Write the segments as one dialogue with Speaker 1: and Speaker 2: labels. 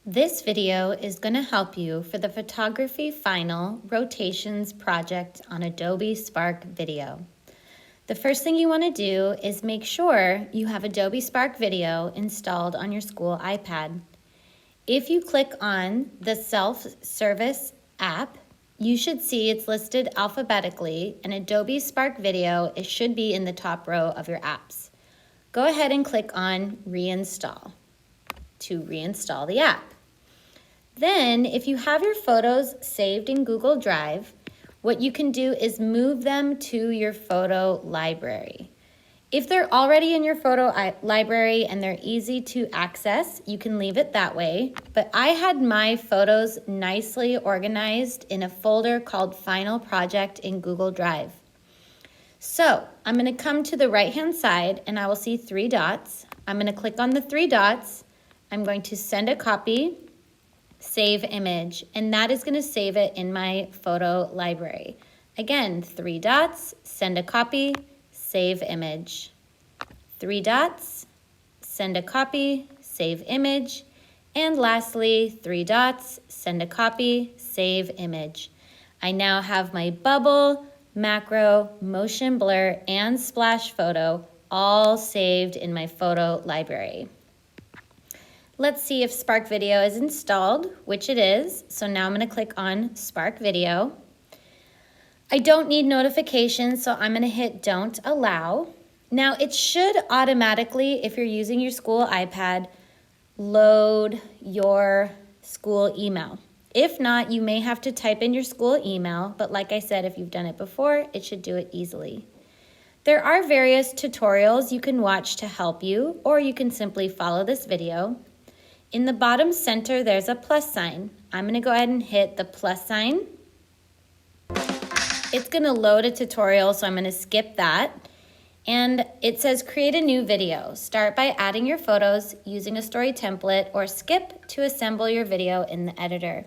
Speaker 1: This video is going to help you for the Photography Final Rotations project on Adobe Spark Video. The first thing you want to do is make sure you have Adobe Spark Video installed on your school iPad. If you click on the self-service app, you should see it's listed alphabetically, and Adobe Spark Video should be in the top row of your apps. Go ahead and click on Reinstall to reinstall the app. Then, if you have your photos saved in Google Drive, what you can do is move them to your photo library. If they're already in your photo library and they're easy to access, you can leave it that way. But I had my photos nicely organized in a folder called Final Project in Google Drive. So I'm going to come to the right-hand side and I will see 3 dots. I'm going to click on the 3 dots. I'm going to send a copy, save image, and that is going to save it in my photo library. Again, 3 dots, send a copy, save image. 3 dots, send a copy, save image. And lastly, 3 dots, send a copy, save image. I now have my bubble, macro, motion blur, and splash photo all saved in my photo library. Let's see if Spark Video is installed, which it is. So now I'm going to click on Spark Video. I don't need notifications, so I'm going to hit Don't Allow. Now it should automatically, if you're using your school iPad, load your school email. If not, you may have to type in your school email, but like I said, if you've done it before, it should do it easily. There are various tutorials you can watch to help you, or you can simply follow this video. In the bottom center, there's a plus sign. I'm going to go ahead and hit the plus sign. It's going to load a tutorial, so I'm going to skip that. And it says create a new video. Start by adding your photos using a story template, or skip to assemble your video in the editor.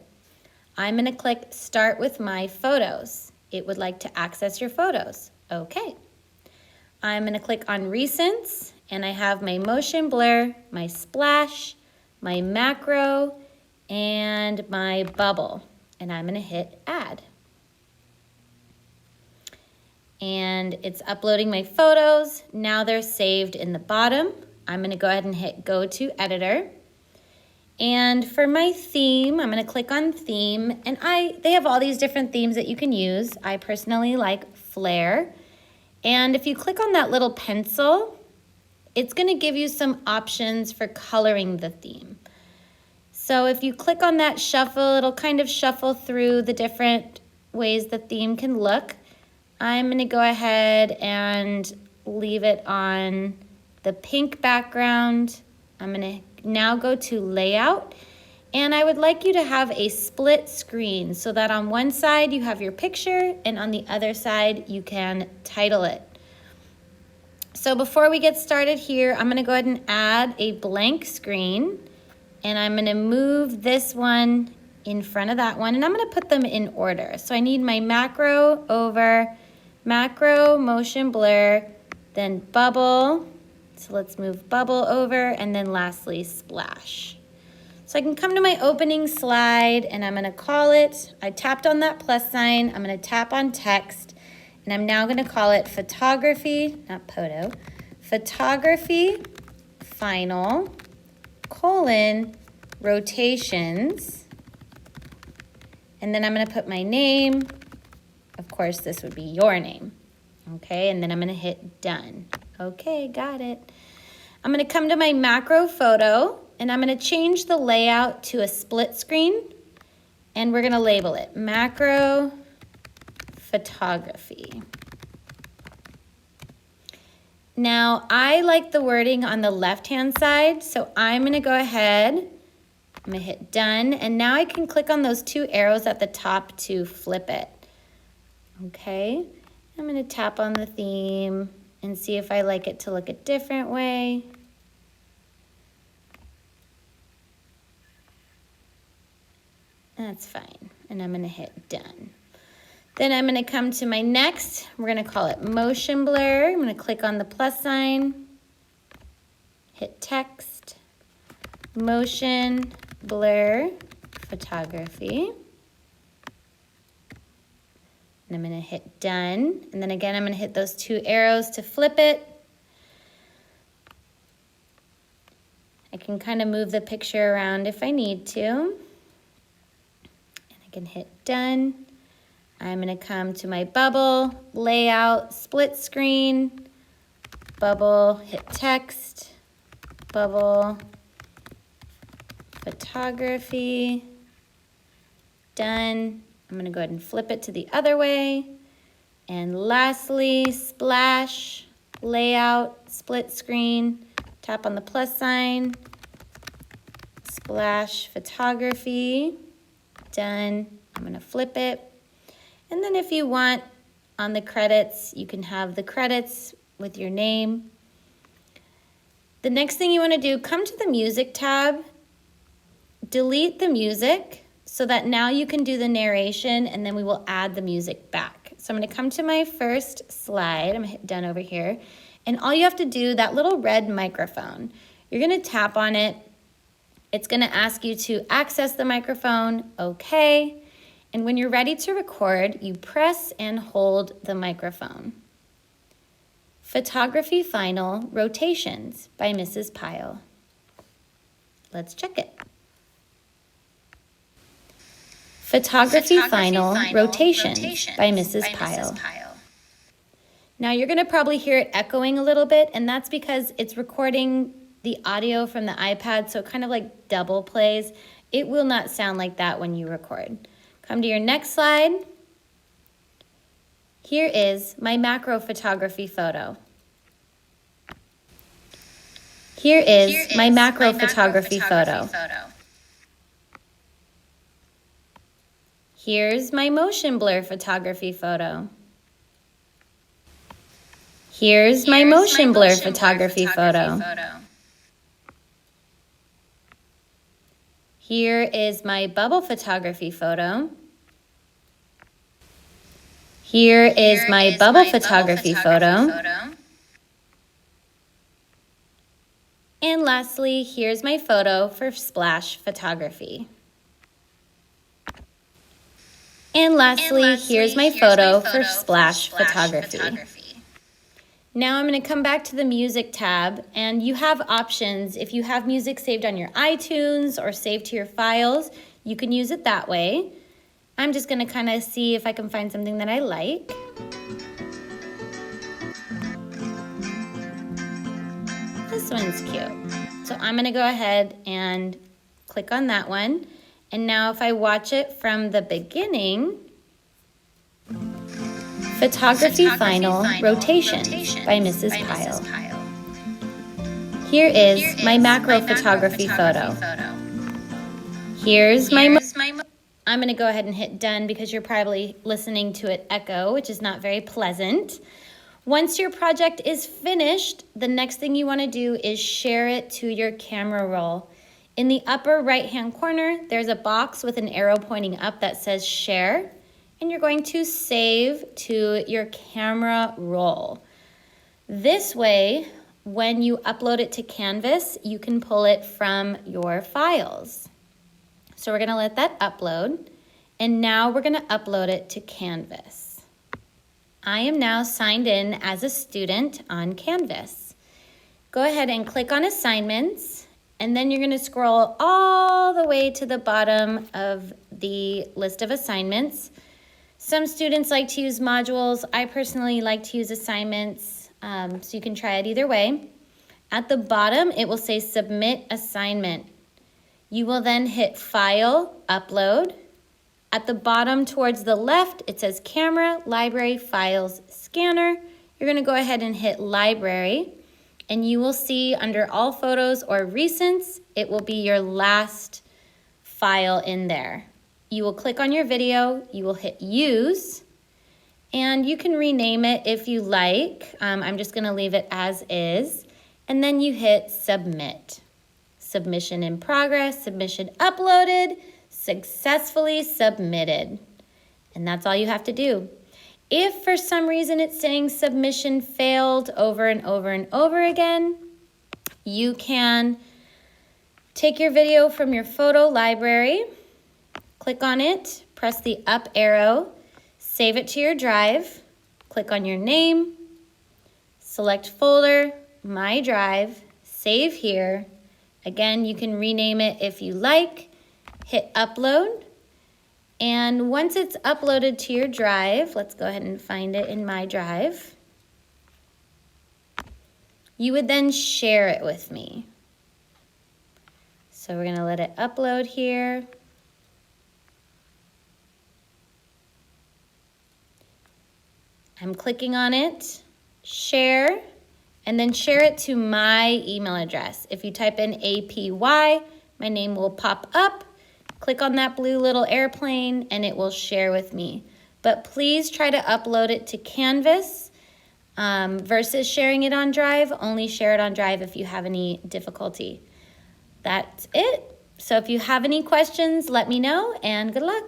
Speaker 1: I'm going to click Start with my photos. It would like to access your photos. Okay. I'm going to click on Recents, and I have my motion blur, my splash, my macro, and my bubble. And I'm going to hit Add. And it's uploading my photos. Now they're saved in the bottom. I'm going to go ahead and hit Go to Editor. And for my theme, I'm going to click on Theme. And they have all these different themes that you can use. I personally like Flare. And if you click on that little pencil, it's going to give you some options for coloring the theme. So if you click on that shuffle, it'll kind of shuffle through the different ways the theme can look. I'm going to go ahead and leave it on the pink background. I'm going to now go to Layout. And I would like you to have a split screen so that on one side you have your picture and on the other side you can title it. So before we get started here, I'm going to go ahead and add a blank screen, and I'm going to move this one in front of that one, and I'm going to put them in order. So I need my macro over, macro, motion blur, then bubble. So let's move bubble over, and then lastly splash. So I can come to my opening slide, and I'm going to call it, I tapped on that plus sign, I'm going to tap on text, and I'm now going to call it Photography, not Poto, Photography Final, Rotations, and then I'm going to put my name. Of course, this would be your name. Okay, and then I'm going to hit Done. Okay, got it. I'm going to come to my macro photo, and I'm going to change the layout to a split screen, and we're going to label it Macro Photography. Now, I like the wording on the left-hand side, so I'm going to go ahead, I'm going to hit Done, and now I can click on those 2 arrows at the top to flip it. Okay, I'm going to tap on the theme and see if I like it to look a different way. That's fine, and I'm going to hit Done. Then I'm going to come to my next, we're going to call it Motion Blur. I'm going to click on the plus sign, hit Text, Motion blur photography. And I'm going to hit done. And then again, I'm going to hit those two arrows to flip it. I can kind of move the picture around if I need to. And I can hit done. I'm going to come to my bubble, layout, split screen, bubble, hit text, bubble, photography, done. I'm going to go ahead and flip it to the other way. And lastly, splash, layout, split screen, tap on the plus sign, splash photography, done. I'm going to flip it. And then if you want on the credits, you can have the credits with your name. The next thing you want to do, come to the music tab, delete the music, so that now you can do the narration and then we will add the music back. So I'm going to come to my first slide. I'm going to hit done over here. And all you have to do, that little red microphone, you're going to tap on it. It's going to ask you to access the microphone. Okay. And when you're ready to record, you press and hold the microphone. Photography Final Rotations by Mrs. Pyle. Let's check it. Photography Final Rotations by Mrs. Pyle. Now you're going to probably hear it echoing a little bit, and that's because it's recording the audio from the iPad, so it kind of like double plays. It will not sound like that when you record. Come to your next slide. Here is my macro photography photo. Here is my macro photography photo. Here's my motion blur photography photo. Here's my motion blur photography photo. Here is my bubble photography photo. Here is my bubble photography photo. And lastly, here's my photo for splash photography. And lastly, here's my photo for splash photography. Now I'm going to come back to the music tab, and you have options. If you have music saved on your iTunes or saved to your files, you can use it that way. I'm just going to kind of see if I can find something that I like. This one's cute. So I'm going to go ahead and click on that one. And now if I watch it from the beginning, Photography Final Rotations by Mrs. Pyle. Here is my macro photography photo. Here's my... I'm going to go ahead and hit done because you're probably listening to it echo, which is not very pleasant. Once your project is finished, the next thing you want to do is share it to your camera roll. In the upper right-hand corner, there's a box with an arrow pointing up that says share, and you're going to save to your camera roll. This way, when you upload it to Canvas, you can pull it from your files. So we're going to let that upload, and now we're going to upload it to Canvas. I am now signed in as a student on Canvas. Go ahead and click on Assignments, and then you're going to scroll all the way to the bottom of the list of assignments. Some students like to use modules. I personally like to use assignments, so you can try it either way. At the bottom, it will say Submit Assignment. You will then hit File, Upload. At the bottom towards the left, it says Camera, Library, Files, Scanner. You're going to go ahead and hit Library, and you will see under All Photos or Recents, it will be your last file in there. You will click on your video, you will hit Use, and you can rename it if you like. I'm just going to leave it as is, and then you hit Submit. Submission in progress, submission uploaded, successfully submitted. And that's all you have to do. If for some reason it's saying submission failed over and over and over again, you can Take your video from your photo library, click on it, press the up arrow, save it to your drive, click on your name, select folder, My Drive, save here. Again, you can rename it if you like, hit upload, and once it's uploaded to your drive, let's go ahead and find it in My Drive, you would then share it with me. So we're going to let it upload here. I'm clicking on it, share, and then share it to my email address. If you type in APY, my name will pop up. Click on that blue little airplane and it will share with me. But please try to upload it to Canvas versus sharing it on Drive. Only share it on Drive if you have any difficulty. That's it. So if you have any questions, let me know, and good luck.